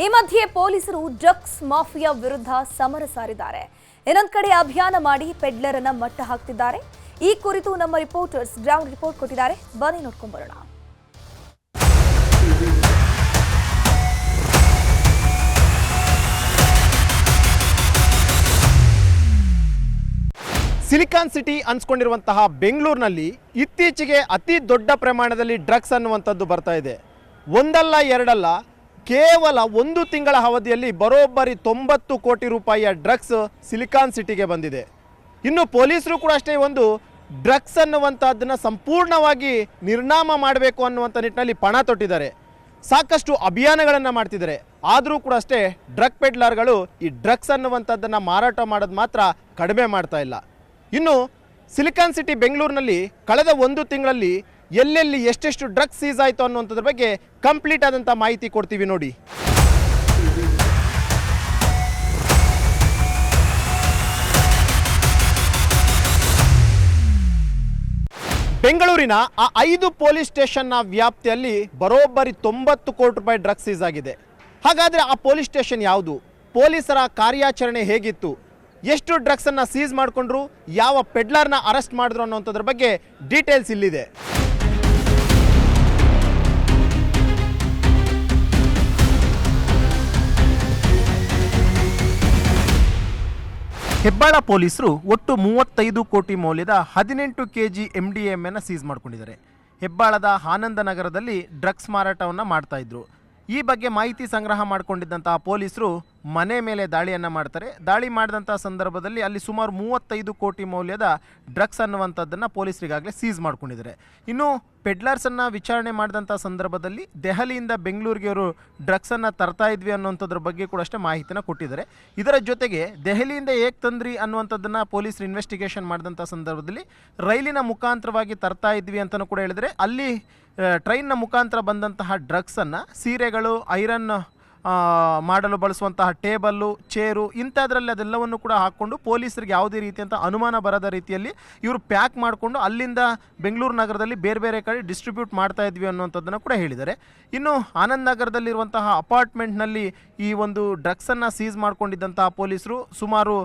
ಈ ಮಧ್ಯೆ ಪೊಲೀಸರು ಡ್ರಗ್ಸ್ ಮಾಫಿಯಾ ವಿರುದ್ಧ ಸಮರ ಸಾರಿದ್ದಾರೆ. ಇನ್ನೊಂದು ಕಡೆ ಅಭಿಯಾನ ಮಾಡಿ ಪೆಡ್ಲರ್ ಅನ್ನ ಮಟ್ಟ ಹಾಕ್ತಿದ್ದಾರೆ. ಈ ಕುರಿತು ನಮ್ಮ ರಿಪೋರ್ಟರ್ಸ್ ಗ್ರೌಂಡ್ ರಿಪೋರ್ಟ್ ಕೊಟ್ಟಿದ್ದಾರೆ. ಬನ್ನಿ ನೋಡ್ಕೊಂಡು ಬರೋಣ. ಸಿಲಿಕಾನ್ ಸಿಟಿ ಅನ್ಸ್ಕೊಂಡಿರುವಂತಹ ಬೆಂಗಳೂರಿನಲ್ಲಿ ಇತ್ತೀಚೆಗೆ ಅತಿ ದೊಡ್ಡ ಪ್ರಮಾಣದಲ್ಲಿ ಡ್ರಗ್ಸ್ ಅನ್ನುವಂಥದ್ದು ಬರ್ತಾ ಇದೆ. ಒಂದಲ್ಲ ಎರಡಲ್ಲ, ಕೇವಲ 1 ತಿಂಗಳ ಅವಧಿಯಲ್ಲಿ ಬರೋಬ್ಬರಿ 90 ಕೋಟಿ ರೂಪಾಯಿಯ ಡ್ರಗ್ಸ್ ಸಿಲಿಕಾನ್ ಸಿಟಿಗೆ ಬಂದಿದೆ. ಇನ್ನು ಪೊಲೀಸರು ಕೂಡ ಅಷ್ಟೇ ಒಂದು ಡ್ರಗ್ಸ್ ಅನ್ನುವಂಥದ್ದನ್ನು ಸಂಪೂರ್ಣವಾಗಿ ನಿರ್ನಾಮ ಮಾಡಬೇಕು ಅನ್ನುವಂಥ ನಿಟ್ಟಿನಲ್ಲಿ ಪಣ ತೊಟ್ಟಿದ್ದಾರೆ. ಸಾಕಷ್ಟು ಅಭಿಯಾನಗಳನ್ನು ಮಾಡ್ತಿದ್ದಾರೆ. ಆದರೂ ಕೂಡ ಅಷ್ಟೇ ಡ್ರಗ್ ಪೆಡ್ಲರ್ಗಳು ಈ ಡ್ರಗ್ಸ್ ಅನ್ನುವಂಥದ್ದನ್ನು ಮಾರಾಟ ಮಾಡೋದು ಮಾತ್ರ ಕಡಿಮೆ ಮಾಡ್ತಾ ಇಲ್ಲ. ಇನ್ನು ಸಿಲಿಕಾನ್ ಸಿಟಿ ಬೆಂಗಳೂರಿನಲ್ಲಿ ಕಳೆದ 1 ತಿಂಗಳಲ್ಲಿ ಎಲ್ಲೆಲ್ಲಿ ಎಷ್ಟೆಷ್ಟು ಡ್ರಗ್ಸ್ ಸೀಸ್ ಆಯಿತು ಅನ್ನುವಂಥದ್ರ ಬಗ್ಗೆ ಕಂಪ್ಲೀಟ್ ಆದಂಥ ಮಾಹಿತಿ ಕೊಡ್ತೀವಿ ನೋಡಿ. ಬೆಂಗಳೂರಿನ ಆ 5 ಪೊಲೀಸ್ ಸ್ಟೇಷನ್ನ ವ್ಯಾಪ್ತಿಯಲ್ಲಿ ಬರೋಬ್ಬರಿ 90 ಕೋಟಿ ರೂಪಾಯಿ ಡ್ರಗ್ಸ್ ಸೀಸ್ ಆಗಿದೆ. ಹಾಗಾದರೆ ಆ ಪೊಲೀಸ್ ಸ್ಟೇಷನ್ ಯಾವುದು? ಪೊಲೀಸರ ಕಾರ್ಯಾಚರಣೆ ಹೇಗಿತ್ತು? ಎಷ್ಟು ಡ್ರಗ್ಸನ್ನು ಸೀಸ್ ಮಾಡಿಕೊಂಡ್ರು? ಯಾವ ಪೆಡ್ಲರ್ನ ಅರೆಸ್ಟ್ ಮಾಡಿದ್ರು ಅನ್ನೋಂಥದ್ರ ಬಗ್ಗೆ ಡೀಟೇಲ್ಸ್ ಇಲ್ಲಿದೆ. ಹೆಬ್ಬಾಳ ಪೊಲೀಸರು ಒಟ್ಟು 35 ಕೋಟಿ ಮೌಲ್ಯದ 18 kg MDMA ಸೀಸ್ ಮಾಡಿಕೊಂಡಿದ್ದಾರೆ. ಹೆಬ್ಬಾಳದ ಆನಂದ ನಗರದಲ್ಲಿ ಡ್ರಗ್ಸ್ ಮಾರಾಟವನ್ನು ಮಾಡ್ತಾ ಇದ್ರು. ಈ ಬಗ್ಗೆ ಮಾಹಿತಿ ಸಂಗ್ರಹ ಮಾಡಿಕೊಂಡಿದ್ದಂತಹ ಪೊಲೀಸರು ಮನೆ ಮೇಲೆ ದಾಳಿಯನ್ನು ಮಾಡ್ತಾರೆ. ದಾಳಿ ಮಾಡಿದಂಥ ಸಂದರ್ಭದಲ್ಲಿ ಅಲ್ಲಿ ಸುಮಾರು 35 ಕೋಟಿ ಮೌಲ್ಯದ ಡ್ರಗ್ಸ್ ಅನ್ನುವಂಥದ್ದನ್ನು ಪೊಲೀಸರಿಗಾಗಲೇ ಸೀಸ್ ಮಾಡ್ಕೊಂಡಿದ್ದಾರೆ. ಇನ್ನು ಪೆಡ್ಲರ್ಸನ್ನು ವಿಚಾರಣೆ ಮಾಡಿದಂಥ ಸಂದರ್ಭದಲ್ಲಿ ದೆಹಲಿಯಿಂದ ಬೆಂಗಳೂರಿಗೆ ಅವರು ಡ್ರಗ್ಸನ್ನು ತರ್ತಾ ಇದ್ವಿ ಅನ್ನುವಂಥದ್ರ ಬಗ್ಗೆ ಕೂಡ ಅಷ್ಟೇ ಮಾಹಿತಿನ ಕೊಟ್ಟಿದ್ದಾರೆ. ಇದರ ಜೊತೆಗೆ ದೆಹಲಿಯಿಂದ ಏಕೆ ತಂದ್ರಿ ಅನ್ನುವಂಥದ್ದನ್ನು ಪೊಲೀಸರು ಇನ್ವೆಸ್ಟಿಗೇಷನ್ ಮಾಡಿದಂಥ ಸಂದರ್ಭದಲ್ಲಿ ರೈಲಿನ ಮುಖಾಂತರವಾಗಿ ತರ್ತಾ ಇದ್ವಿ ಅಂತಲೂ ಕೂಡ ಹೇಳಿದರೆ ಅಲ್ಲಿ ಟ್ರೈನ್ನ ಮುಖಾಂತರ ಬಂದಂತಹ ಡ್ರಗ್ಸನ್ನು ಸೀರೆಗಳು, ಐರನ್ ಮಾಡಲು ಬಳಸುವಂತಹ ಟೇಬಲ್ಲು, ಚೇರು ಇಂಥದ್ರಲ್ಲಿ ಅದೆಲ್ಲವನ್ನು ಕೂಡ ಹಾಕ್ಕೊಂಡು ಪೊಲೀಸರಿಗೆ ಯಾವುದೇ ರೀತಿಯಂಥ ಅನುಮಾನ ಬರದ ರೀತಿಯಲ್ಲಿ ಇವರು ಪ್ಯಾಕ್ ಮಾಡಿಕೊಂಡು ಅಲ್ಲಿಂದ ಬೆಂಗಳೂರು ನಗರದಲ್ಲಿ ಬೇರೆ ಬೇರೆ ಕಡೆ ಡಿಸ್ಟ್ರಿಬ್ಯೂಟ್ ಮಾಡ್ತಾ ಇದ್ವಿ ಅನ್ನುವಂಥದ್ದನ್ನು ಕೂಡ ಹೇಳಿದ್ದಾರೆ. ಇನ್ನು ಆನಂದ್ ನಗರದಲ್ಲಿರುವಂತಹ ಅಪಾರ್ಟ್ಮೆಂಟ್ನಲ್ಲಿ ಈ ಒಂದು ಡ್ರಗ್ಸನ್ನು ಸೀಸ್ ಮಾಡ್ಕೊಂಡಿದ್ದಂತಹ ಪೊಲೀಸರು ಸುಮಾರು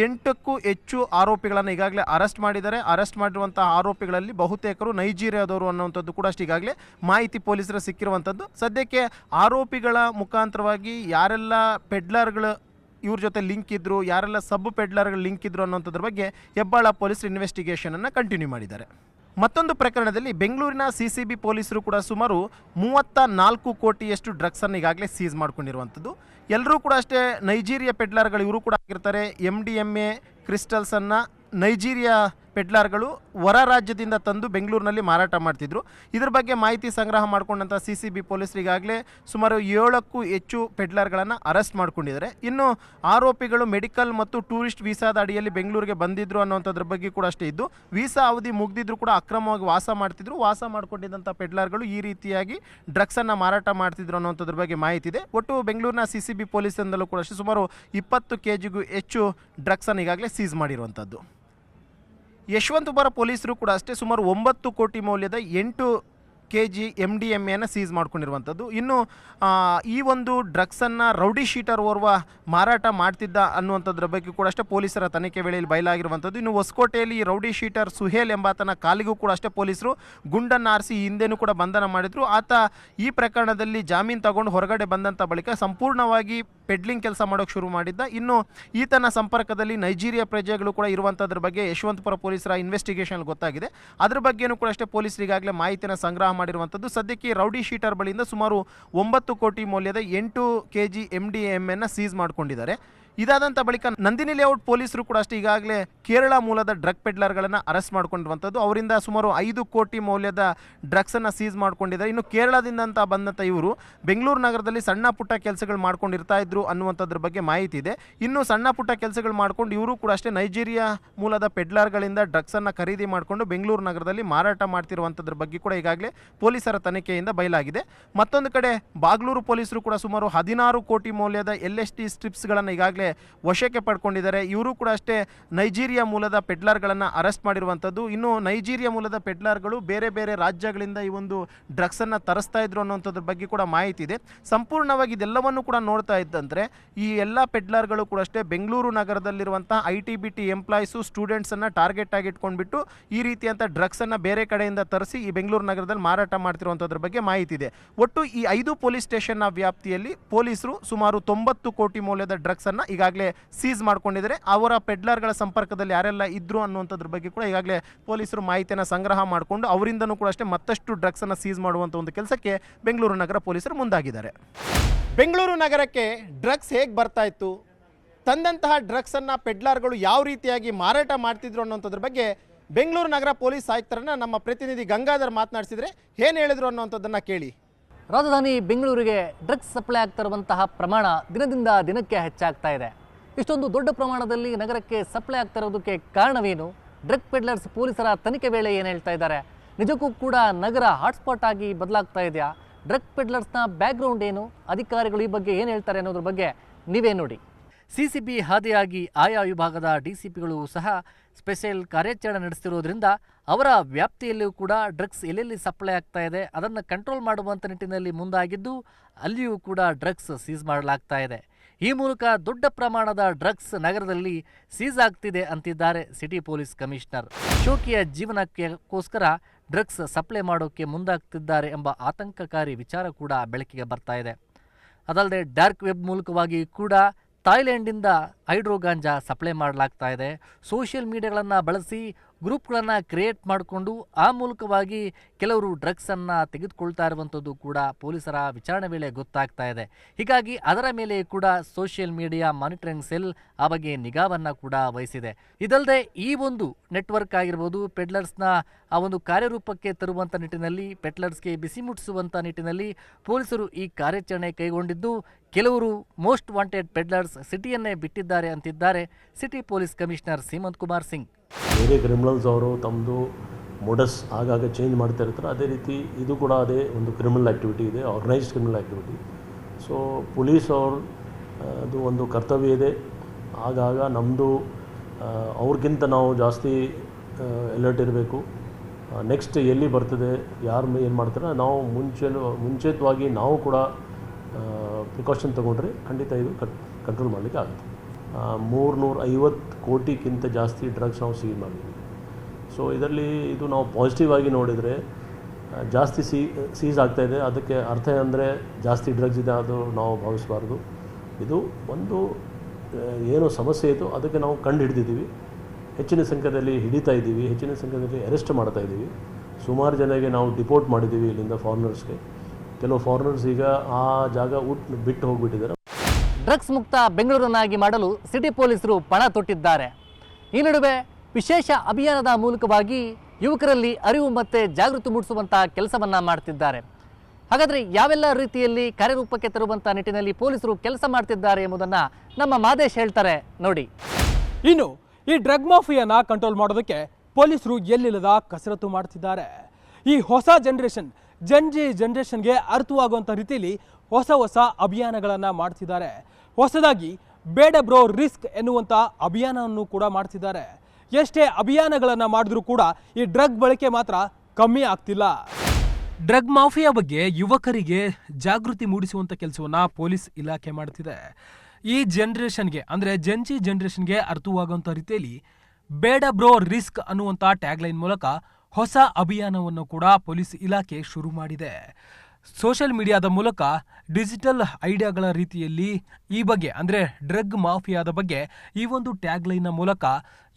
8ಕ್ಕೂ ಹೆಚ್ಚು ಆರೋಪಿಗಳನ್ನು ಈಗಾಗಲೇ ಅರೆಸ್ಟ್ ಮಾಡಿದ್ದಾರೆ. ಅರೆಸ್ಟ್ ಮಾಡಿರುವಂತಹ ಆರೋಪಿಗಳಲ್ಲಿ ಬಹುತೇಕರು ನೈಜೀರಿಯಾದವರು ಅನ್ನುವಂಥದ್ದು ಕೂಡ ಅಷ್ಟು ಈಗಾಗಲೇ ಮಾಹಿತಿ ಪೊಲೀಸರು ಸಿಕ್ಕಿರುವಂಥದ್ದು. ಸದ್ಯಕ್ಕೆ ಆರೋಪಿಗಳ ಮುಖಾಂತರವಾಗಿ ಯಾರೆಲ್ಲ ಪೆಡ್ಲರ್ಗಳು ಇವ್ರ ಜೊತೆ ಲಿಂಕ್ ಇದ್ದರು, ಯಾರೆಲ್ಲ ಸಬ್ ಪೆಡ್ಲರ್ಗಳು ಲಿಂಕ್ ಇದ್ದರು ಅನ್ನೋಂಥದ್ರ ಬಗ್ಗೆ ಹೆಬ್ಬಾಳ ಪೊಲೀಸರು ಇನ್ವೆಸ್ಟಿಗೇಷನನ್ನು ಕಂಟಿನ್ಯೂ ಮಾಡಿದ್ದಾರೆ. ಮತ್ತೊಂದು ಪ್ರಕರಣದಲ್ಲಿ ಬೆಂಗಳೂರಿನ CCB ಪೊಲೀಸರು ಕೂಡ ಸುಮಾರು 34 ಕೋಟಿಯಷ್ಟು ಡ್ರಗ್ಸನ್ನು ಈಗಾಗಲೇ ಸೀಸ್ ಮಾಡ್ಕೊಂಡಿರುವಂಥದ್ದು. ಎಲ್ಲರೂ ಕೂಡ ಅಷ್ಟೇ ನೈಜೀರಿಯಾ ಪೆಡ್ಲರ್ಗಳು ಇವರು ಕೂಡ ಆಗಿರ್ತಾರೆ. MDMA ಕ್ರಿಸ್ಟಲ್ಸನ್ನು ನೈಜೀರಿಯಾ ಪೆಡ್ಲರ್ಗಳು ಹೊರ ರಾಜ್ಯದಿಂದ ತಂದು ಬೆಂಗಳೂರಿನಲ್ಲಿ ಮಾರಾಟ ಮಾಡ್ತಿದ್ರು. ಇದ್ರ ಬಗ್ಗೆ ಮಾಹಿತಿ ಸಂಗ್ರಹ ಮಾಡಿಕೊಂಡಂಥ CCB ಪೊಲೀಸರಿಗಾಗಲೇ ಸುಮಾರು 7ಕ್ಕೂ ಹೆಚ್ಚು ಪೆಡ್ಲರ್ಗಳನ್ನು ಅರೆಸ್ಟ್ ಮಾಡ್ಕೊಂಡಿದ್ದಾರೆ. ಇನ್ನು ಆರೋಪಿಗಳು ಮೆಡಿಕಲ್ ಮತ್ತು ಟೂರಿಸ್ಟ್ ವೀಸಾದ ಅಡಿಯಲ್ಲಿ ಬೆಂಗಳೂರಿಗೆ ಬಂದಿದ್ರು ಅನ್ನೋಂಥದ್ರ ಬಗ್ಗೆ ಕೂಡ ಅಷ್ಟೇ ಇದ್ದು, ವೀಸಾ ಅವಧಿ ಮುಗಿದಿದ್ರು ಕೂಡ ಅಕ್ರಮವಾಗಿ ವಾಸ ಮಾಡ್ತಿದ್ರು. ವಾಸ ಮಾಡ್ಕೊಂಡಿದ್ದಂಥ ಪೆಡ್ಲರ್ಗಳು ಈ ರೀತಿಯಾಗಿ ಡ್ರಗ್ಸನ್ನು ಮಾರಾಟ ಮಾಡ್ತಿದ್ರು ಅನ್ನೋಂಥದ್ರ ಬಗ್ಗೆ ಮಾಹಿತಿ ಇದೆ. ಒಟ್ಟು ಬೆಂಗಳೂರಿನ CCB ಪೊಲೀಸರಿಂದಲೂ ಕೂಡ ಅಷ್ಟೇ ಸುಮಾರು 20 kgಗೂ ಹೆಚ್ಚು ಡ್ರಗ್ಸನ್ನು ಈಗಾಗಲೇ ಸೀಸ್ ಮಾಡಿರುವಂಥದ್ದು. ಯಶವಂತಪುರ ಪೊಲೀಸರು ಕೂಡ ಅಷ್ಟೇ ಸುಮಾರು 9 ಕೋಟಿ ಮೌಲ್ಯದ 8 kg MDMA ಸೀಸ್ ಮಾಡ್ಕೊಂಡಿರುವಂಥದ್ದು. ಇನ್ನು ಈ ಒಂದು ಡ್ರಗ್ಸನ್ನು ರೌಡಿ ಶೀಟರ್ ಓರ್ವ ಮಾರಾಟ ಮಾಡ್ತಿದ್ದ ಅನ್ನುವಂಥದ್ರ ಬಗ್ಗೆ ಕೂಡ ಅಷ್ಟೇ ಪೊಲೀಸರ ತನಿಖೆ ವೇಳೆಯಲ್ಲಿ ಬಯಲಾಗಿರುವಂಥದ್ದು. ಇನ್ನು ಹೊಸಕೋಟೆಯಲ್ಲಿ ರೌಡಿ ಶೀಟರ್ ಸುಹೇಲ್ ಎಂಬಾತನ ಕಾಲಿಗೂ ಕೂಡ ಅಷ್ಟೇ ಪೊಲೀಸರು ಗುಂಡನ್ನು ಆರಿಸಿ ಹಿಂದೆನೂ ಕೂಡ ಬಂಧನ ಮಾಡಿದರು. ಆತ ಈ ಪ್ರಕರಣದಲ್ಲಿ ಜಾಮೀನು ತಗೊಂಡು ಹೊರಗಡೆ ಬಂದಂಥ ಬಳಿಕ ಸಂಪೂರ್ಣವಾಗಿ ಪೆಡ್ಲಿಂಗ್ ಕೆಲಸ ಮಾಡೋಕ್ಕೆ ಶುರು ಮಾಡಿದ್ದ. ಇನ್ನು ಈತನ ಸಂಪರ್ಕದಲ್ಲಿ ನೈಜೀರಿಯಾ ಪ್ರಜೆಗಳು ಕೂಡ ಇರುವಂಥದ್ರ ಬಗ್ಗೆ ಯಶವಂತಪುರ ಪೊಲೀಸರ ಇನ್ವೆಸ್ಟಿಗೇಷನ್ ಗೊತ್ತಾಗಿದೆ. ಅದ್ರ ಬಗ್ಗೆಯೂ ಕೂಡ ಅಷ್ಟೇ ಪೊಲೀಸರಿಗಾಗಲೇ ಮಾಹಿತಿನ ಸಂಗ್ರಹ ಮಾಡಿರುವಂಥದ್ದು. ಸದ್ಯಕ್ಕೆ ರೌಡಿ ಶೀಟರ್ ಬಳಿಯಿಂದ ಸುಮಾರು 9 ಕೋಟಿ ಮೌಲ್ಯದ 8 kg MDMA ಸೀಸ್ ಮಾಡಿಕೊಂಡಿದ್ದಾರೆ. ಇದಾದಂಥ ಬಳಿಕ ನಂದಿನಿ ಲೇಔಟ್ ಪೊಲೀಸರು ಕೂಡ ಅಷ್ಟೇ ಈಗಾಗಲೇ ಕೇರಳ ಮೂಲದ ಡ್ರಗ್ ಪೆಡ್ಲರ್ಗಳನ್ನು ಅರೆಸ್ಟ್ ಮಾಡ್ಕೊಂಡಿರುವಂಥದ್ದು. ಅವರಿಂದ ಸುಮಾರು 5 ಕೋಟಿ ಮೌಲ್ಯದ ಡ್ರಗ್ಸನ್ನು ಸೀಸ್ ಮಾಡ್ಕೊಂಡಿದ್ದಾರೆ. ಇನ್ನು ಕೇರಳದಿಂದ ಬಂದಂಥ ಇವರು ಬೆಂಗಳೂರು ನಗರದಲ್ಲಿ ಸಣ್ಣ ಪುಟ್ಟ ಕೆಲಸಗಳು ಮಾಡ್ಕೊಂಡಿರ್ತಾ ಇದ್ರು ಅನ್ನುವಂಥದ್ರ ಬಗ್ಗೆ ಮಾಹಿತಿ ಇದೆ. ಇನ್ನು ಸಣ್ಣ ಪುಟ್ಟ ಕೆಲಸಗಳು ಮಾಡ್ಕೊಂಡು ಇವರು ಕೂಡ ಅಷ್ಟೇ ನೈಜೀರಿಯಾ ಮೂಲದ ಪೆಡ್ಲರ್ಗಳಿಂದ ಡ್ರಗ್ಸನ್ನು ಖರೀದಿ ಮಾಡಿಕೊಂಡು ಬೆಂಗಳೂರು ನಗರದಲ್ಲಿ ಮಾರಾಟ ಮಾಡ್ತಿರುವಂಥದ್ರ ಬಗ್ಗೆ ಕೂಡ ಈಗಾಗಲೇ ಪೊಲೀಸರ ತನಿಖೆಯಿಂದ ಬಯಲಾಗಿದೆ. ಮತ್ತೊಂದು ಕಡೆ ಬಾಗ್ಲೂರು ಪೊಲೀಸರು ಕೂಡ ಸುಮಾರು 16 ಕೋಟಿ ಮೌಲ್ಯದ LSD ಸ್ಟ್ರಿಪ್ಸ್ಗಳನ್ನು ಈಗಾಗಲೇ ಈಗಾಗಲೇ ವಶಕ್ಕೆ ಪಡ್ಕೊಂಡಿದ್ದಾರೆ. ಇವರು ಕೂಡ ಅಷ್ಟೇ ನೈಜೀರಿಯಾ ಮೂಲದ ಪೆಡ್ಲರ್ಗಳನ್ನು ಅರೆಸ್ಟ್ ಮಾಡಿರುವಂಥದ್ದು. ಇನ್ನು ನೈಜೀರಿಯಾ ಮೂಲದ ಪೆಡ್ಲರ್ಗಳು ಬೇರೆ ಬೇರೆ ರಾಜ್ಯಗಳಿಂದ ಈ ಒಂದು ಡ್ರಗ್ಸನ್ನು ತರಿಸ್ತಾ ಇದ್ರು ಅನ್ನೋಂಥದ್ರ ಬಗ್ಗೆ ಕೂಡ ಮಾಹಿತಿ ಇದೆ. ಸಂಪೂರ್ಣವಾಗಿ ಇದೆಲ್ಲವನ್ನು ಕೂಡ ನೋಡ್ತಾ ಇದ್ದಂದರೆ ಈ ಎಲ್ಲ ಪೆಡ್ಲರ್ಗಳು ಕೂಡ ಅಷ್ಟೇ ಬೆಂಗಳೂರು ನಗರದಲ್ಲಿರುವಂಥ ITBT ಎಂಪ್ಲಾಯೀಸು ಸ್ಟೂಡೆಂಟ್ಸನ್ನು ಟಾರ್ಗೆಟ್ ಆಗಿ ಇಟ್ಕೊಂಡ್ಬಿಟ್ಟು ಈ ರೀತಿಯಂಥ ಡ್ರಗ್ಸನ್ನು ಬೇರೆ ಕಡೆಯಿಂದ ತರಿಸಿ ಈ ಬೆಂಗಳೂರು ನಗರದಲ್ಲಿ ಮಾರಾಟ ಮಾಡ್ತಿರುವಂಥದ್ರ ಬಗ್ಗೆ ಮಾಹಿತಿ ಇದೆ. ಒಟ್ಟು ಈ 5 ಪೊಲೀಸ್ ಸ್ಟೇಷನ್ನ ವ್ಯಾಪ್ತಿಯಲ್ಲಿ ಪೊಲೀಸರು ಸುಮಾರು 90 ಕೋಟಿ ಮೌಲ್ಯದ ಡ್ರಗ್ಸನ್ನು ಈಗಾಗಲೇ ಸೀಸ್ ಮಾಡ್ಕೊಂಡಿದ್ದಾರೆ. ಅವರ ಪೆಡ್ಲರ್ಗಳ ಸಂಪರ್ಕದಲ್ಲಿ ಯಾರೆಲ್ಲ ಇದ್ರು ಅನ್ನುವಂಥದ್ರ ಬಗ್ಗೆ ಕೂಡ ಈಗಾಗಲೇ ಪೊಲೀಸರು ಮಾಹಿತಿಯನ್ನು ಸಂಗ್ರಹ ಮಾಡಿಕೊಂಡು ಅವರಿಂದನೂ ಕೂಡ ಅಷ್ಟೇ ಮತ್ತಷ್ಟು ಡ್ರಗ್ಸನ್ನು ಸೀಸ್ ಮಾಡುವಂಥ ಒಂದು ಕೆಲಸಕ್ಕೆ ಬೆಂಗಳೂರು ನಗರ ಪೊಲೀಸರು ಮುಂದಾಗಿದ್ದಾರೆ. ಬೆಂಗಳೂರು ನಗರಕ್ಕೆ ಡ್ರಗ್ಸ್ ಹೇಗೆ ಬರ್ತಾ ಇತ್ತು, ತಂದಂತಹ ಡ್ರಗ್ಸನ್ನು ಪೆಡ್ಲರ್ಗಳು ಯಾವ ರೀತಿಯಾಗಿ ಮಾರಾಟ ಮಾಡ್ತಿದ್ರು ಅನ್ನೋಂಥದ್ರ ಬಗ್ಗೆ ಬೆಂಗಳೂರು ನಗರ ಪೊಲೀಸ್ ಆಯುಕ್ತರನ್ನ ನಮ್ಮ ಪ್ರತಿನಿಧಿ ಗಂಗಾಧರ್ ಮಾತನಾಡಿಸಿದ್ರೆ ಏನು ಹೇಳಿದ್ರು ಅನ್ನೋಂಥದ್ದನ್ನು ಕೇಳಿ. ರಾಜಧಾನಿ ಬೆಂಗಳೂರಿಗೆ ಡ್ರಗ್ಸ್ ಸಪ್ಲೈ ಆಗ್ತಿರುವಂತಹ ಪ್ರಮಾಣ ದಿನದಿಂದ ದಿನಕ್ಕೆ ಹೆಚ್ಚಾಗ್ತಾ ಇದೆ. ಇಷ್ಟೊಂದು ದೊಡ್ಡ ಪ್ರಮಾಣದಲ್ಲಿ ನಗರಕ್ಕೆ ಸಪ್ಲೈ ಆಗ್ತಾ ಇರೋದಕ್ಕೆ ಕಾರಣವೇನು? ಡ್ರಗ್ ಪೆಡ್ಲರ್ಸ್ ಪೊಲೀಸರ ತನಿಖೆ ವೇಳೆ ಏನು ಹೇಳ್ತಾ ಇದ್ದಾರೆ? ನಿಜಕ್ಕೂ ಕೂಡ ನಗರ ಹಾಟ್ಸ್ಪಾಟ್ ಆಗಿ ಬದಲಾಗ್ತಾ ಇದೆಯಾ? ಡ್ರಗ್ ಪೆಡ್ಲರ್ಸ್ನ ಬ್ಯಾಕ್ಗ್ರೌಂಡ್ ಏನು? ಅಧಿಕಾರಿಗಳು ಈ ಬಗ್ಗೆ ಏನು ಹೇಳ್ತಾರೆ ಅನ್ನೋದ್ರ ಬಗ್ಗೆ ನೀವೇ ನೋಡಿ. CCB ಹಾದಿಯಾಗಿ ಆಯಾ ವಿಭಾಗದ DCPಗಳು ಸಹ ಸ್ಪೆಷಲ್ ಕಾರ್ಯಾಚರಣೆ ನಡೆಸ್ತಿರೋದ್ರಿಂದ ಅವರ ವ್ಯಾಪ್ತಿಯಲ್ಲಿಯೂ ಕೂಡ ಡ್ರಗ್ಸ್ ಎಲ್ಲೆಲ್ಲಿ ಸಪ್ಲೈ ಆಗ್ತಾ ಇದೆ ಅದನ್ನು ಕಂಟ್ರೋಲ್ ಮಾಡುವಂಥ ನಿಟ್ಟಿನಲ್ಲಿ ಮುಂದಾಗಿದ್ದು ಅಲ್ಲಿಯೂ ಕೂಡ ಡ್ರಗ್ಸ್ ಸೀಸ್ ಮಾಡಲಾಗ್ತಾ ಇದೆ. ಈ ಮೂಲಕ ದೊಡ್ಡ ಪ್ರಮಾಣದ ಡ್ರಗ್ಸ್ ನಗರದಲ್ಲಿ ಸೀಸ್ ಆಗ್ತಿದೆ ಅಂತಿದ್ದಾರೆ ಸಿಟಿ ಪೊಲೀಸ್ ಕಮಿಷನರ್. ಶೋಕಿಯ ಜೀವನಕ್ಕೋಸ್ಕರ ಡ್ರಗ್ಸ್ ಸಪ್ಲೈ ಮಾಡೋಕ್ಕೆ ಮುಂದಾಗ್ತಿದ್ದಾರೆ ಎಂಬ ಆತಂಕಕಾರಿ ವಿಚಾರ ಕೂಡ ಬೆಳಕಿಗೆ ಬರ್ತಾ ಇದೆ. ಅದಲ್ಲದೆ ಡಾರ್ಕ್ ವೆಬ್ ಮೂಲಕವಾಗಿ ಕೂಡ ಥಾಯ್ಲೆಂಡಿಂದ ಹೈಡ್ರೋ ಗಾಂಜಾ ಸಪ್ಲೈ ಮಾಡಲಾಗ್ತಾ ಇದೆ. ಸೋಷಿಯಲ್ ಮೀಡಿಯಾಗಳನ್ನು ಬಳಸಿ ಗ್ರೂಪ್ಗಳನ್ನು ಕ್ರಿಯೇಟ್ ಮಾಡಿಕೊಂಡು ಆ ಮೂಲಕವಾಗಿ ಕೆಲವರು ಡ್ರಗ್ಸನ್ನು ತೆಗೆದುಕೊಳ್ತಾ ಇರುವಂಥದ್ದು ಕೂಡ ಪೊಲೀಸರ ವಿಚಾರಣೆ ವೇಳೆ ಗೊತ್ತಾಗ್ತಾ ಇದೆ. ಹೀಗಾಗಿ ಅದರ ಮೇಲೆ ಕೂಡ ಸೋಷಿಯಲ್ ಮೀಡಿಯಾ ಮಾನಿಟರಿಂಗ್ ಸೆಲ್ ಆ ಬಗ್ಗೆ ನಿಗಾವನ್ನು ಕೂಡ ವಹಿಸಿದೆ. ಇದಲ್ಲದೆ ಈ ಒಂದು ನೆಟ್ವರ್ಕ್ ಆಗಿರ್ಬೋದು, ಪೆಡ್ಲರ್ಸ್ನ ಆ ಒಂದು ಕಾರ್ಯರೂಪಕ್ಕೆ ತರುವಂಥ ನಿಟ್ಟಿನಲ್ಲಿ, ಪೆಡ್ಲರ್ಸ್ಗೆ ಬಿಸಿ ಮುಟ್ಟಿಸುವಂಥ ನಿಟ್ಟಿನಲ್ಲಿ ಪೊಲೀಸರು ಈ ಕಾರ್ಯಾಚರಣೆ ಕೈಗೊಂಡಿದ್ದು ಕೆಲವರು ಮೋಸ್ಟ್ ವಾಂಟೆಡ್ ಪೆಡ್ಲರ್ಸ್ ಸಿಟಿಯನ್ನೇ ಬಿಟ್ಟಿದ್ದಾರೆ ಅಂತಿದ್ದಾರೆ city police commissioner Seemant Kumar Singh. ಬೇರೆ ಕ್ರಿಮಿನಲ್ಸ್ ಅವರು ತಮ್ಮದು ಮೊಡಸ್ ಆಗಾಗ ಚೇಂಜ್ ಮಾಡ್ತಾ ಇರ್ತಾರೆ. ಅದೇ ರೀತಿ ಇದು ಕೂಡ ಅದೇ ಒಂದು ಕ್ರಿಮಿನಲ್ ಆ್ಯಕ್ಟಿವಿಟಿ ಇದೆ, organised criminal activity. So police ಅದು ಒಂದು ಕರ್ತವ್ಯ ಇದೆ. ಆಗಾಗ ನಮ್ಮದು ಅವ್ರಿಗಿಂತ ನಾವು ಜಾಸ್ತಿ ಅಲರ್ಟ್ ಇರಬೇಕು. ನೆಕ್ಸ್ಟ್ ಎಲ್ಲಿ ಬರ್ತದೆ, ಯಾರು ಏನು ಮಾಡ್ತಾರೆ, ನಾವು ಮುಂಚಿತವಾಗಿ ನಾವು ಕೂಡ ಪ್ರಿಕಾಷನ್ ತೊಗೊಂಡ್ರೆ ಖಂಡಿತ ಇದು ಕಂಟ್ರೋಲ್ ಮಾಡಲಿಕ್ಕೆ ಆಗುತ್ತೆ. 350 ಕೋಟಿಗಿಂತ ಜಾಸ್ತಿ ಡ್ರಗ್ಸ್ ನಾವು ಸೀಸ್ ಮಾಡಿದ್ವಿ. ಸೊ ಇದರಲ್ಲಿ ಇದು ನಾವು ಪಾಸಿಟಿವ್ ಆಗಿ ನೋಡಿದರೆ ಜಾಸ್ತಿ ಸೀಸ್ ಆಗ್ತಾಯಿದೆ. ಅದಕ್ಕೆ ಅರ್ಥ ಅಂದರೆ ಜಾಸ್ತಿ ಡ್ರಗ್ಸ್ ಇದೆ ಅದು ನಾವು ಭಾವಿಸಬಾರ್ದು. ಇದು ಒಂದು ಏನೋ ಸಮಸ್ಯೆ ಇತ್ತು, ಅದಕ್ಕೆ ನಾವು ಕಂಡು ಹಿಡಿದಿದ್ದೀವಿ. ಹೆಚ್ಚಿನ ಸಂಖ್ಯೆಯಲ್ಲಿ ಹಿಡಿತಾ ಇದ್ದೀವಿ, ಹೆಚ್ಚಿನ ಸಂಖ್ಯೆಯಲ್ಲಿ ಅರೆಸ್ಟ್ ಮಾಡ್ತಾ ಇದ್ದೀವಿ. ಸುಮಾರು ಜನರಿಗೆ ನಾವು ಡಿಪೋರ್ಟ್ ಮಾಡಿದ್ದೀವಿ ಇಲ್ಲಿಂದ ಫಾರಿನರ್ಸ್ಗೆ. ಕೆಲವು ಫಾರಿನರ್ಸ್ ಈಗ ಆ ಜಾಗ ಬಿಟ್ಟು ಹೋಗಿಬಿಟ್ಟಿದ್ದಾರೆ. ಡ್ರಗ್ಸ್ ಮುಕ್ತ ಬೆಂಗಳೂರನ್ನಾಗಿ ಮಾಡಲು ಸಿಟಿ ಪೊಲೀಸರು ಪಣ ತೊಟ್ಟಿದ್ದಾರೆ. ಈ ನಡುವೆ ವಿಶೇಷ ಅಭಿಯಾನದ ಮೂಲಕವಾಗಿ ಯುವಕರಲ್ಲಿ ಅರಿವು ಮತ್ತು ಜಾಗೃತಿ ಮೂಡಿಸುವಂಥ ಕೆಲಸವನ್ನು ಮಾಡ್ತಿದ್ದಾರೆ. ಹಾಗಾದರೆ ಯಾವೆಲ್ಲ ರೀತಿಯಲ್ಲಿ ಕಾರ್ಯರೂಪಕ್ಕೆ ತರುವಂಥ ನಿಟ್ಟಿನಲ್ಲಿ ಪೊಲೀಸರು ಕೆಲಸ ಮಾಡ್ತಿದ್ದಾರೆ ಎಂಬುದನ್ನು ನಮ್ಮ ಮಾದೇಶ್ ಹೇಳ್ತಾರೆ ನೋಡಿ. ಇನ್ನು ಈ ಡ್ರಗ್ ಮಾಫಿಯಾನ ಕಂಟ್ರೋಲ್ ಮಾಡೋದಕ್ಕೆ ಪೊಲೀಸರು ಎಲ್ಲಿಲ್ಲದ ಕಸರತ್ತು ಮಾಡ್ತಿದ್ದಾರೆ. ಈ ಹೊಸ ಜನರೇಷನ್ಗೆ ಅರ್ಥವಾಗುವಂಥ ರೀತಿಯಲ್ಲಿ ಹೊಸ ಅಭಿಯಾನಗಳನ್ನು ಮಾಡ್ತಿದ್ದಾರೆ. ಹೊಸದಾಗಿ ಬೇಡ ಬ್ರೋ ರಿಸ್ಕ್ ಎನ್ನುವಂಥ ಅಭಿಯಾನವನ್ನು ಕೂಡ ಮಾಡ್ತಿದ್ದಾರೆ. ಎಷ್ಟೇ ಅಭಿಯಾನಗಳನ್ನು ಮಾಡಿದ್ರೂ ಕೂಡ ಈ ಡ್ರಗ್ ಬಳಕೆ ಮಾತ್ರ ಕಮ್ಮಿ ಆಗ್ತಿಲ್ಲ. ಡ್ರಗ್ ಮಾಫಿಯಾ ಬಗ್ಗೆ ಯುವಕರಿಗೆ ಜಾಗೃತಿ ಮೂಡಿಸುವಂಥ ಕೆಲಸವನ್ನು ಪೊಲೀಸ್ ಇಲಾಖೆ ಮಾಡ್ತಿದೆ. ಈ ಜನರೇಷನ್ಗೆ ಅಂದರೆ ಜೆನ್ಜಿ ಜನರೇಷನ್ಗೆ ಅರ್ಥವಾಗುವಂಥ ರೀತಿಯಲ್ಲಿ ಬೇಡ ಬ್ರೋ ರಿಸ್ಕ್ ಅನ್ನುವಂಥ ಟ್ಯಾಗ್ಲೈನ್ ಮೂಲಕ ಹೊಸ ಅಭಿಯಾನವನ್ನು ಕೂಡ ಪೊಲೀಸ್ ಇಲಾಖೆ ಶುರು ಮಾಡಿದೆ. ಸೋಷಿಯಲ್ ಮೀಡಿಯಾದ ಮೂಲಕ ಡಿಜಿಟಲ್ ಐಡಿಯಾಗಳ ರೀತಿಯಲ್ಲಿ ಈ ಬಗ್ಗೆ ಅಂದರೆ ಡ್ರಗ್ ಮಾಫಿಯಾದ ಬಗ್ಗೆ ಈ ಒಂದು ಟ್ಯಾಗ್ಲೈನ್ನ ಮೂಲಕ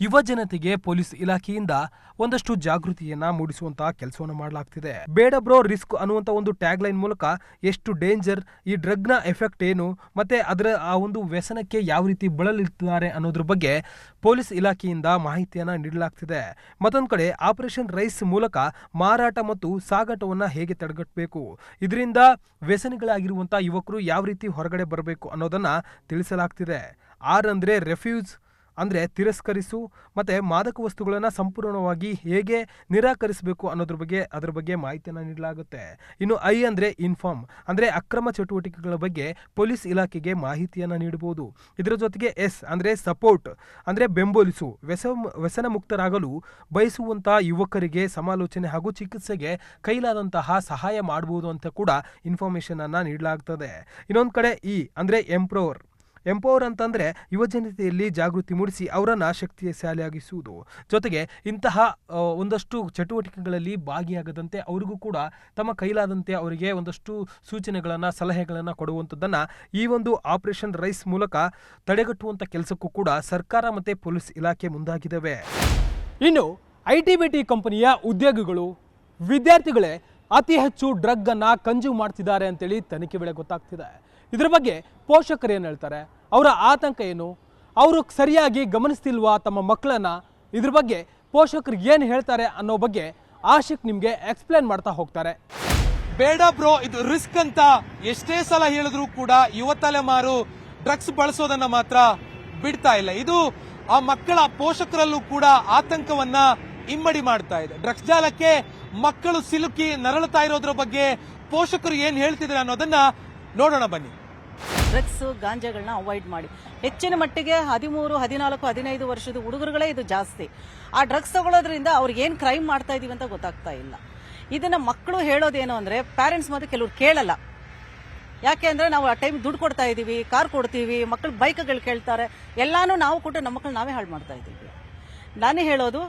ಯುವ ಜನತೆಗೆ ಪೊಲೀಸ್ ಇಲಾಖೆಯಿಂದ ಒಂದಷ್ಟು ಜಾಗೃತಿಯನ್ನ ಮೂಡಿಸುವಂತಹ ಕೆಲಸವನ್ನು ಮಾಡಲಾಗ್ತಿದೆ. ಬೇಡ ಬ್ರೋ ರಿಸ್ಕ್ ಅನ್ನುವಂಥ ಒಂದು ಟ್ಯಾಗ್ಲೈನ್ ಮೂಲಕ ಎಷ್ಟು ಡೇಂಜರ್, ಈ ಡ್ರಗ್ನ ಎಫೆಕ್ಟ್ ಏನು, ಮತ್ತೆ ಅದರ ಆ ಒಂದು ವ್ಯಸನಕ್ಕೆ ಯಾವ ರೀತಿ ಬಳಲಿರ್ತಾರೆ ಅನ್ನೋದ್ರ ಬಗ್ಗೆ ಪೊಲೀಸ್ ಇಲಾಖೆಯಿಂದ ಮಾಹಿತಿಯನ್ನ ನೀಡಲಾಗ್ತಿದೆ. ಮತ್ತೊಂದು ಕಡೆ ಆಪರೇಷನ್ ರೈಸ್ ಮೂಲಕ ಮಾರಾಟ ಮತ್ತು ಸಾಗಾಟವನ್ನು ಹೇಗೆ ತಡೆಗಟ್ಟಬೇಕು, ಇದರಿಂದ ವ್ಯಸನಿಗಳಾಗಿರುವಂಥ ಯುವಕರು ಯಾವ ರೀತಿ ಹೊರಗಡೆ ಬರಬೇಕು ಅನ್ನೋದನ್ನ ತಿಳಿಸಲಾಗ್ತಿದೆ. ಆರ್ ಅಂದರೆ ರೆಫ್ಯೂಸ್, ಅಂದರೆ ತಿರಸ್ಕರಿಸು ಮತ್ತು ಮಾದಕ ವಸ್ತುಗಳನ್ನು ಸಂಪೂರ್ಣವಾಗಿ ಹೇಗೆ ನಿರಾಕರಿಸಬೇಕು ಅದರ ಬಗ್ಗೆ ಮಾಹಿತಿಯನ್ನು ನೀಡಲಾಗುತ್ತೆ. ಇನ್ನು ಐ ಅಂದರೆ ಇನ್ಫಾರ್ಮ್, ಅಂದರೆ ಅಕ್ರಮ ಚಟುವಟಿಕೆಗಳ ಬಗ್ಗೆ ಪೊಲೀಸ್ ಇಲಾಖೆಗೆ ಮಾಹಿತಿಯನ್ನು ನೀಡಬಹುದು. ಇದರ ಜೊತೆಗೆ ಎಸ್ ಅಂದರೆ ಸಪೋರ್ಟ್, ಅಂದರೆ ಬೆಂಬಲಿಸು, ವ್ಯಸನ ಮುಕ್ತರಾಗಲು ಬಯಸುವಂತಹ ಯುವಕರಿಗೆ ಸಮಾಲೋಚನೆ ಹಾಗೂ ಚಿಕಿತ್ಸೆಗೆ ಕೈಲಾದಂತಹ ಸಹಾಯ ಮಾಡಬಹುದು ಅಂತ ಕೂಡ ಇನ್ಫಾರ್ಮೇಷನ್ ಅನ್ನು ನೀಡಲಾಗ್ತದೆ. ಇನ್ನೊಂದು ಕಡೆ ಇ ಅಂದರೆ ಎಂಪವರ್ ಅಂತಂದರೆ ಯುವಜನತೆಯಲ್ಲಿ ಜಾಗೃತಿ ಮೂಡಿಸಿ ಅವರನ್ನು ಶಕ್ತಿಶಾಲಿಯಾಗಿಸುವುದು, ಜೊತೆಗೆ ಇಂತಹ ಒಂದಷ್ಟು ಚಟುವಟಿಕೆಗಳಲ್ಲಿ ಭಾಗಿಯಾಗದಂತೆ ಅವರಿಗೂ ಕೂಡ ತಮ್ಮ ಕೈಲಾದಂತೆ ಅವರಿಗೆ ಒಂದಷ್ಟು ಸೂಚನೆಗಳನ್ನು ಸಲಹೆಗಳನ್ನು ಕೊಡುವಂಥದ್ದನ್ನು ಈ ಒಂದು ಆಪರೇಷನ್ ರೈಸ್ ಮೂಲಕ ತಡೆಗಟ್ಟುವಂಥ ಕೆಲಸಕ್ಕೂ ಕೂಡ ಸರ್ಕಾರ ಮತ್ತು ಪೊಲೀಸ್ ಇಲಾಖೆ ಮುಂದಾಗಿದ್ದಾವೆ. ಇನ್ನು ITBT ಕಂಪನಿಯ ಉದ್ಯೋಗಿಗಳು, ವಿದ್ಯಾರ್ಥಿಗಳೇ ಅತಿ ಹೆಚ್ಚು ಡ್ರಗ್ ಅನ್ನ ಕನ್ಸ್ಯೂಮ್ ಮಾಡ್ತಿದ್ದಾರೆ ಅಂತೇಳಿ ತನಿಖೆ ವೇಳೆ ಗೊತ್ತಾಗ್ತಿದೆ. ಇದರ ಬಗ್ಗೆ ಪೋಷಕರು ಏನು ಹೇಳ್ತಾರೆ, ಅವರ ಆತಂಕ ಏನು, ಅವರು ಸರಿಯಾಗಿ ಗಮನಿಸ್ತಿಲ್ವಾ ತಮ್ಮ ಮಕ್ಕಳನ್ನ, ಇದ್ರ ಬಗ್ಗೆ ಪೋಷಕರು ಏನು ಹೇಳ್ತಾರೆ ಅನ್ನೋ ಬಗ್ಗೆ ಆಶಿಕ್ ನಿಮಗೆ ಎಕ್ಸ್ಪ್ಲೇನ್ ಮಾಡ್ತಾ ಹೋಗ್ತಾರೆ. ಬೇಡ ಬ್ರೋ, ಇದು ರಿಸ್ಕ್ ಅಂತ ಎಷ್ಟೇ ಸಲ ಹೇಳಿದ್ರು ಕೂಡ ಯುವ ತಲೆಮಾರು ಡ್ರಗ್ಸ್ ಬಳಸೋದನ್ನ ಮಾತ್ರ ಬಿಡ್ತಾ ಇಲ್ಲ. ಇದು ಆ ಮಕ್ಕಳ ಪೋಷಕರಲ್ಲೂ ಕೂಡ ಆತಂಕವನ್ನ ಇಮ್ಮಡಿ ಮಾಡ್ತಾ ಇದೆ. ಡ್ರಗ್ಸ್ ಜಾಲಕ್ಕೆ ಮಕ್ಕಳು ಸಿಲುಕಿ ನರಳುತ್ತಾ ಇರೋದ್ರ ಬಗ್ಗೆ ಪೋಷಕರು ಏನ್ ಹೇಳ್ತಿದ್ದಾರೆ ಅನ್ನೋದನ್ನ ನೋಡೋಣ ಬನ್ನಿ. ಡ್ರಗ್ಸ್ ಗಾಂಜಾಗಳನ್ನ ಅವಾಯ್ಡ್ ಮಾಡಿ. ಹೆಚ್ಚಿನ ಮಟ್ಟಿಗೆ 13, 14, 15 ವರ್ಷದ ಹುಡುಗರುಗಳೇ ಇದು ಜಾಸ್ತಿ. ಆ ಡ್ರಗ್ಸ್ ತಗೊಳ್ಳೋದ್ರಿಂದ ಅವ್ರಿಗೆ ಏನ್ ಕ್ರೈಮ್ ಮಾಡ್ತಾ ಇದೀವಿ ಅಂತ ಗೊತ್ತಾಗ್ತಾ ಇಲ್ಲ. ಇದನ್ನ ಮಕ್ಕಳು ಹೇಳೋದೇನು ಅಂದ್ರೆ ಪೇರೆಂಟ್ಸ್ ಮತ್ತೆ ಕೆಲವ್ರು ಕೇಳಲ್ಲ. ಯಾಕೆ ಅಂದ್ರೆ ನಾವು ಆ ಟೈಮ್ ದುಡ್ಡು ಕೊಡ್ತಾ ಇದೀವಿ, ಕಾರ್ ಕೊಡ್ತೀವಿ, ಮಕ್ಕಳು ಬೈಕ್ಗಳು ಕೇಳ್ತಾರೆ, ಎಲ್ಲಾನು ನಾವು ಕೊಟ್ಟು ನಮ್ಮ ಮಕ್ಕಳು ನಾವೇ ಹಾಳು ಮಾಡ್ತಾ ಇದ್ದೀವಿ. ನಾನೇ ಹೇಳೋದು,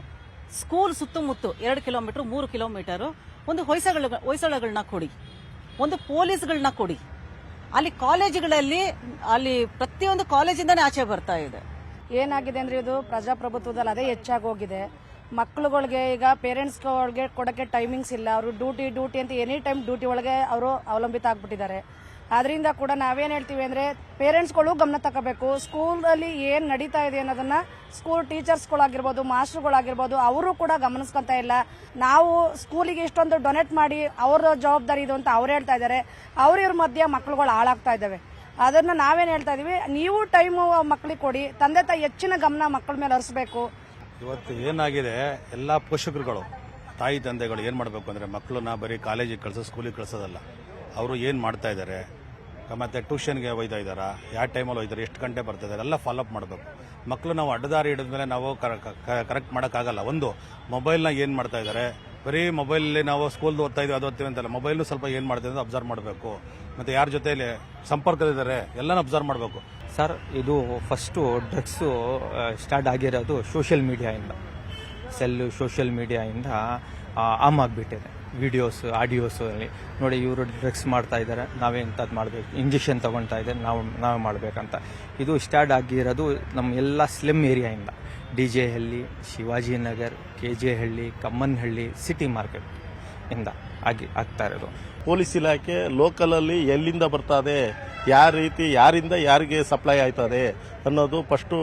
ಸ್ಕೂಲ್ ಸುತ್ತಮುತ್ತ 2 ಕಿಲೋಮೀಟರ್ 3 ಕಿಲೋಮೀಟರ್ ಒಂದು ಹೊಯ್ಸಳಗಳನ್ನ ಕೊಡಿ, ಒಂದು ಪೊಲೀಸ್ಗಳನ್ನ ಕೊಡಿ. ಅಲ್ಲಿ ಕಾಲೇಜುಗಳಲ್ಲಿ ಅಲ್ಲಿ ಪ್ರತಿಯೊಂದು ಕಾಲೇಜಿಂದಾನೇ ಆಚೆ ಬರ್ತಾ ಇದೆ. ಏನಾಗಿದೆ ಅಂದ್ರೆ ಇದು ಪ್ರಜಾಪ್ರಭುತ್ವದಲ್ಲಿ ಅದೇ ಹೆಚ್ಚಾಗಿ ಹೋಗಿದೆ. ಮಕ್ಕಳುಗಳಿಗೆ ಈಗ ಪೇರೆಂಟ್ಸ್ಗಳಿಗೆ ಕೊಡೋಕ್ಕೆ ಟೈಮಿಂಗ್ಸ್ ಇಲ್ಲ. ಅವರು ಡ್ಯೂಟಿ ಅಂತ ಎನಿ ಟೈಮ್ ಡ್ಯೂಟಿ ಒಳಗೆ ಅವರು ಅವಲಂಬಿತ ಆಗ್ಬಿಟ್ಟಿದ್ದಾರೆ. ಅದರಿಂದ ಕೂಡ ನಾವೇನು ಹೇಳ್ತೀವಿ ಅಂದರೆ ಪೇರೆಂಟ್ಸ್ಗಳು ಗಮನ ತಗೋಬೇಕು. ಸ್ಕೂಲಲ್ಲಿ ಏನು ನಡೀತಾ ಇದೆ ಅನ್ನೋದನ್ನ ಸ್ಕೂಲ್ ಟೀಚರ್ಸ್ಗಳಾಗಿರ್ಬೋದು, ಮಾಸ್ಟರ್ಗಳಾಗಿರ್ಬೋದು, ಅವರು ಕೂಡ ಗಮನಿಸ್ಕೊಂತ ಇಲ್ಲ. ನಾವು ಸ್ಕೂಲಿಗೆ ಇಷ್ಟೊಂದು ಡೊನೇಟ್ ಮಾಡಿ ಅವ್ರ ಜವಾಬ್ದಾರಿ ಇದು ಅಂತ ಅವ್ರು ಹೇಳ್ತಾ ಇದ್ದಾರೆ. ಇವ್ರ ಮಧ್ಯೆ ಮಕ್ಕಳುಗಳು ಹಾಳಾಗ್ತಾ ಇದ್ದಾವೆ. ಅದನ್ನ ನಾವೇನು ಹೇಳ್ತಾ ಇದೀವಿ, ನೀವು ಟೈಮು ಮಕ್ಕಳಿಗೆ ಕೊಡಿ, ತಂದೆ ತಾಯಿ ಹೆಚ್ಚಿನ ಗಮನ ಮಕ್ಕಳ ಮೇಲೆ ಹರಿಸಬೇಕು. ಇವತ್ತು ಏನಾಗಿದೆ, ಎಲ್ಲ ಪೋಷಕರುಗಳು ತಾಯಿ ತಂದೆಗಳು ಏನು ಮಾಡಬೇಕು ಅಂದರೆ ಮಕ್ಕಳನ್ನ ಬರೀ ಕಾಲೇಜಿಗೆ ಕಳಿಸೋ ಸ್ಕೂಲಿಗೆ ಕಳಿಸೋದಲ್ಲ, ಅವರು ಏನು ಮಾಡ್ತಾ ಇದ್ದಾರೆ, ಮತ್ತು ಟ್ಯೂಷನ್ಗೆ ಒಯ್ತಾ ಇದ್ದಾರಾ, ಯಾವ ಟೈಮಲ್ಲಿ ಒಯ್ತಾರೆ, ಎಷ್ಟು ಗಂಟೆ ಬರ್ತಾ ಇದ್ದಾರೆ ಎಲ್ಲ ಫಾಲೋಅಪ್ ಮಾಡಬೇಕು. ಮಕ್ಕಳು ನಾವು ಅಡ್ಡದಾರಿ ಹಿಡಿದ್ಮೇಲೆ ನಾವು ಕರೆಕ್ಟ್ ಮಾಡೋಕ್ಕಾಗಲ್ಲ. ಒಂದು ಮೊಬೈಲ್ನ ಏನು ಮಾಡ್ತಾ ಇದ್ದಾರೆ, ಬರೀ ಮೊಬೈಲಲ್ಲಿ ನಾವು ಸ್ಕೂಲ್ದು ಓದ್ತಾ ಇದ್ದೀವಿ ಅದು ಓದ್ತೀವಿ ಅಂತಲ್ಲ, ಮೊಬೈಲ್ನು ಸ್ವಲ್ಪ ಏನು ಮಾಡ್ತೀವಿ ಅಂತ ಅಬ್ಸರ್ವ್ ಮಾಡಬೇಕು. ಮತ್ತು ಯಾರ ಜೊತೆಯಲ್ಲಿ ಸಂಪರ್ಕದಿದ್ದಾರೆ ಎಲ್ಲನೂ ಅಬ್ಸರ್ವ್ ಮಾಡಬೇಕು. ಸರ್, ಇದು ಫಸ್ಟು ಡ್ರಗ್ಸು ಸ್ಟಾರ್ಟ್ ಆಗಿರೋದು ಸೋಷಿಯಲ್ ಮೀಡಿಯಾಯಿಂದ. ಸೋಷಿಯಲ್ ಮೀಡಿಯಾಯಿಂದ ಆಮ್ ಆಗಿಬಿಟ್ಟಿದೆ. ವಿಡಿಯೋಸ್, ಆಡಿಯೋಸು ಅಲ್ಲಿ ನೋಡಿ ಇವರು ಡ್ರಗ್ಸ್ ಮಾಡ್ತಾ ಇದ್ದಾರೆ, ನಾವೇ ಇಂಥದ್ದು ಮಾಡಬೇಕು, ಇಂಜೆಕ್ಷನ್ ತೊಗೊಳ್ತಾ ಇದ್ದಾರೆ, ನಾವೇ ಮಾಡಬೇಕಂತ. ಇದು ಸ್ಟಾರ್ಟ್ ಆಗಿರೋದು ನಮ್ಮ ಎಲ್ಲ ಸ್ಲಮ್ ಏರಿಯಾಯಿಂದ, DJ ಹಳ್ಳಿ, ಶಿವಾಜಿನಗರ್, KJ ಹಳ್ಳಿ, ಕಮ್ಮನಹಳ್ಳಿ, ಸಿಟಿ ಮಾರ್ಕೆಟ್ ಇಂದ ಆಗ್ತಾ ಇರೋದು. ಪೊಲೀಸ್ ಇಲಾಖೆ ಲೋಕಲಲ್ಲಿ ಎಲ್ಲಿಂದ ಬರ್ತದೆ, ಯಾವ ರೀತಿ ಯಾರಿಂದ ಯಾರಿಗೆ ಸಪ್ಲೈ ಆಯ್ತದೆ ಅನ್ನೋದು ಫಸ್ಟು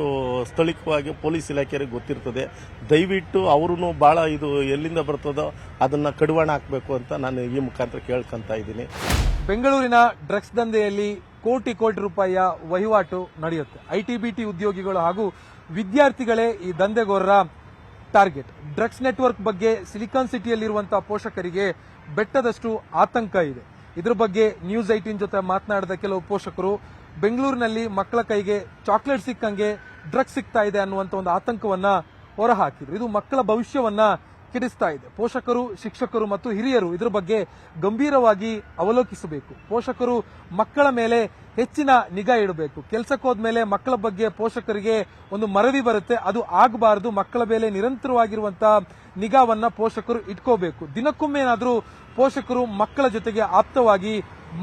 ಸ್ಥಳೀಯವಾಗಿ ಪೊಲೀಸ್ ಇಲಾಖೆಯವರಿಗೆ ಗೊತ್ತಿರ್ತದೆ. ದಯವಿಟ್ಟು ಅವರು ಭಾಳ ಇದು ಎಲ್ಲಿಂದ ಬರ್ತದೋ ಅದನ್ನು ಕಡಿವಾಣ ಹಾಕಬೇಕು ಅಂತ ನಾನು ಈ ಮುಖಾಂತರ ಕೇಳ್ಕೊಂತ ಇದ್ದೀನಿ. ಬೆಂಗಳೂರಿನ ಡ್ರಗ್ಸ್ ದಂಧೆಯಲ್ಲಿ ಕೋಟಿ ರೂಪಾಯಿಯ ವಹಿವಾಟು ನಡೆಯುತ್ತೆ. ITBT ಉದ್ಯೋಗಿಗಳು ಹಾಗೂ ವಿದ್ಯಾರ್ಥಿಗಳೇ ಈ ದಂಧೆಗೋರರ ಟಾರ್ಗೆಟ್. ಡ್ರಗ್ಸ್ ನೆಟ್ವರ್ಕ್ ಬಗ್ಗೆ ಸಿಲಿಕಾನ್ ಸಿಟಿಯಲ್ಲಿರುವಂತಹ ಪೋಷಕರಿಗೆ ಬೆಟ್ಟದಷ್ಟು ಆತಂಕ ಇದೆ. ಇದ್ರ ಬಗ್ಗೆ ನ್ಯೂಸ್ 18 ಜೊತೆ ಮಾತನಾಡಿದ ಕೆಲವು ಪೋಷಕರು ಬೆಂಗಳೂರಿನಲ್ಲಿ ಮಕ್ಕಳ ಕೈಗೆ ಚಾಕ್ಲೇಟ್ ಸಿಕ್ಕಂಗೆ ಡ್ರಗ್ಸ್ ಸಿಗ್ತಾ ಇದೆ ಅನ್ನುವಂತ ಒಂದು ಆತಂಕವನ್ನ ಹೊರಹಾಕಿದ್ರು. ಇದು ಮಕ್ಕಳ ಭವಿಷ್ಯವನ್ನ ಕೆಡಿಸ್ತಾ ಇದೆ. ಪೋಷಕರು, ಶಿಕ್ಷಕರು ಮತ್ತು ಹಿರಿಯರು ಇದ್ರ ಬಗ್ಗೆ ಗಂಭೀರವಾಗಿ ಅವಲೋಕಿಸಬೇಕು. ಪೋಷಕರು ಮಕ್ಕಳ ಮೇಲೆ ಹೆಚ್ಚಿನ ನಿಗಾ ಇಡಬೇಕು. ಕೆಲಸಕ್ಕೆ ಹೋದ್ಮೇಲೆ ಮಕ್ಕಳ ಬಗ್ಗೆ ಪೋಷಕರಿಗೆ ಒಂದು ಮರವಿ ಬರುತ್ತೆ, ಅದು ಆಗಬಾರದು. ಮಕ್ಕಳ ಮೇಲೆ ನಿರಂತರವಾಗಿರುವಂತಹ ನಿಗಾವನ್ನ ಪೋಷಕರು ಇಟ್ಕೋಬೇಕು. ದಿನಕ್ಕೊಮ್ಮೆ ಏನಾದ್ರೂ ಪೋಷಕರು ಮಕ್ಕಳ ಜೊತೆಗೆ ಆಪ್ತವಾಗಿ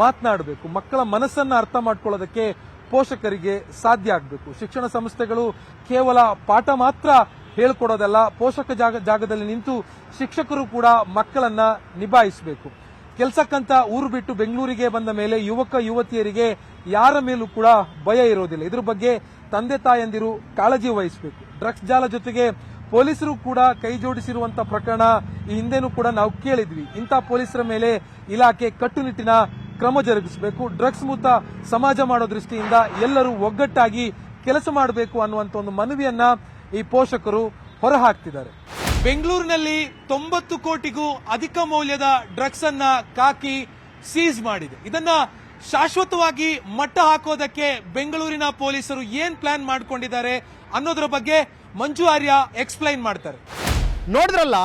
ಮಾತನಾಡಬೇಕು. ಮಕ್ಕಳ ಮನಸ್ಸನ್ನ ಅರ್ಥ ಮಾಡ್ಕೊಳ್ಳೋದಕ್ಕೆ ಪೋಷಕರಿಗೆ ಸಾಧ್ಯ ಆಗಬೇಕು. ಶಿಕ್ಷಣ ಸಂಸ್ಥೆಗಳು ಕೇವಲ ಪಾಠ ಮಾತ್ರ ಹೇಳ್ಕೊಡೋದಲ್ಲ, ಪೋಷಕ ಜಾಗದಲ್ಲಿ ನಿಂತು ಶಿಕ್ಷಕರು ಕೂಡ ಮಕ್ಕಳನ್ನ ನಿಭಾಯಿಸಬೇಕು. ಕೆಲಸಕ್ಕಂತ ಊರು ಬಿಟ್ಟು ಬೆಂಗಳೂರಿಗೆ ಬಂದ ಮೇಲೆ ಯುವಕ ಯುವತಿಯರಿಗೆ ಯಾರ ಮೇಲೂ ಕೂಡ ಭಯ ಇರೋದಿಲ್ಲ. ಇದ್ರ ಬಗ್ಗೆ ತಂದೆ ತಾಯಂದಿರು ಕಾಳಜಿ ವಹಿಸಬೇಕು. ಡ್ರಗ್ಸ್ ಜಾಲ ಜೊತೆಗೆ ಪೊಲೀಸರು ಕೂಡ ಕೈ ಜೋಡಿಸಿರುವಂತಹ ಪ್ರಕರಣ ಈ ಹಿಂದೆನೂ ಕೂಡ ನಾವು ಕೇಳಿದ್ವಿ. ಇಂಥ ಪೊಲೀಸರ ಮೇಲೆ ಇಲಾಖೆ ಕಟ್ಟುನಿಟ್ಟಿನ ಕ್ರಮ ಜರುಗಿಸಬೇಕು. ಡ್ರಗ್ಸ್ ಮುಕ್ತ ಸಮಾಜ ಮಾಡೋ ದೃಷ್ಟಿಯಿಂದ ಎಲ್ಲರೂ ಒಗ್ಗಟ್ಟಾಗಿ ಕೆಲಸ ಮಾಡಬೇಕು ಅನ್ನುವಂಥ ಒಂದು ಮನವಿಯನ್ನ ಈ ಪೋಷಕರು ಹೊರಹಾಕ್ತಿದ್ದಾರೆ. ಬೆಂಗಳೂರಿನಲ್ಲಿ 90 ಕೋಟಿಗೂ ಅಧಿಕ ಮೌಲ್ಯದ ಡ್ರಗ್ಸ್ ಅನ್ನ ಕಾಕಿ ಸೀಸ್ ಮಾಡಿದೆ. ಇದನ್ನ ಶಾಶ್ವತವಾಗಿ ಮಟ್ಟ ಹಾಕೋದಕ್ಕೆ ಬೆಂಗಳೂರಿನ ಪೊಲೀಸರು ಏನ್ ಪ್ಲಾನ್ ಮಾಡ್ಕೊಂಡಿದ್ದಾರೆ ಅನ್ನೋದ್ರ ಬಗ್ಗೆ ಮಂಜು ಆರ್ಯ ಎಕ್ಸ್ಪ್ಲೈನ್ ಮಾಡ್ತಾರೆ. ನೋಡಿದ್ರಲ್ಲ,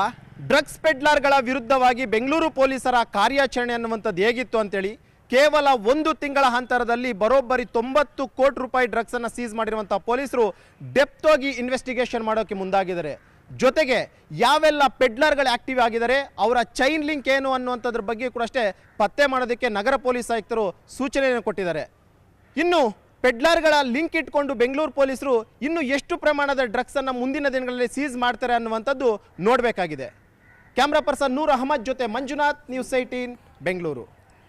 ಡ್ರಗ್ಸ್ ಪೆಡ್ಲರ್ಗಳ ವಿರುದ್ಧವಾಗಿ ಬೆಂಗಳೂರು ಪೊಲೀಸರ ಕಾರ್ಯಾಚರಣೆ ಅನ್ನುವಂಥದ್ದು ಹೇಗಿತ್ತು ಅಂತೇಳಿ. ಕೇವಲ 1 ತಿಂಗಳ ಅಂತರದಲ್ಲಿ ಬರೋಬ್ಬರಿ 90 ಕೋಟಿ ರೂಪಾಯಿ ಡ್ರಗ್ಸ್ ಅನ್ನು ಸೀಸ್ ಮಾಡಿರುವಂಥ ಪೊಲೀಸರು ಡೆಪ್ತ್ ಆಗಿ ಇನ್ವೆಸ್ಟಿಗೇಷನ್ ಮಾಡೋಕೆ ಮುಂದಾಗಿದ್ದಾರೆ. ಜೊತೆಗೆ ಯಾವೆಲ್ಲ ಪೆಡ್ಲರ್ಗಳು ಆಕ್ಟಿವ್ ಆಗಿದ್ದಾರೆ, ಅವರ ಚೈನ್ ಲಿಂಕ್ ಏನು ಅನ್ನುವಂಥದ್ರ ಬಗ್ಗೆ ಕೂಡ ಅಷ್ಟೇ ಪತ್ತೆ ಮಾಡೋದಕ್ಕೆ ನಗರ ಪೊಲೀಸ್ ಆಯುಕ್ತರು ಸೂಚನೆಯನ್ನು ಕೊಟ್ಟಿದ್ದಾರೆ. ಇನ್ನು ಪೆಡ್ಲರ್ಗಳ ಲಿಂಕ್ ಇಟ್ಕೊಂಡು ಬೆಂಗಳೂರು ಪೊಲೀಸರು ಇನ್ನು ಎಷ್ಟು ಪ್ರಮಾಣದ ಡ್ರಗ್ಸ್ ಅನ್ನು ಮುಂದಿನ ದಿನಗಳಲ್ಲಿ ಸೀಸ್ ಮಾಡ್ತಾರೆ ಅನ್ನುವಂಥದ್ದು ನೋಡಬೇಕಾಗಿದೆ. ಕ್ಯಾಮ್ರಾ ಪರ್ಸನ್ ನೂರ್ ಅಹಮದ್ ಜೊತೆ ಮಂಜುನಾಥ್, ನ್ಯೂಸ್ 18 ಬೆಂಗಳೂರು.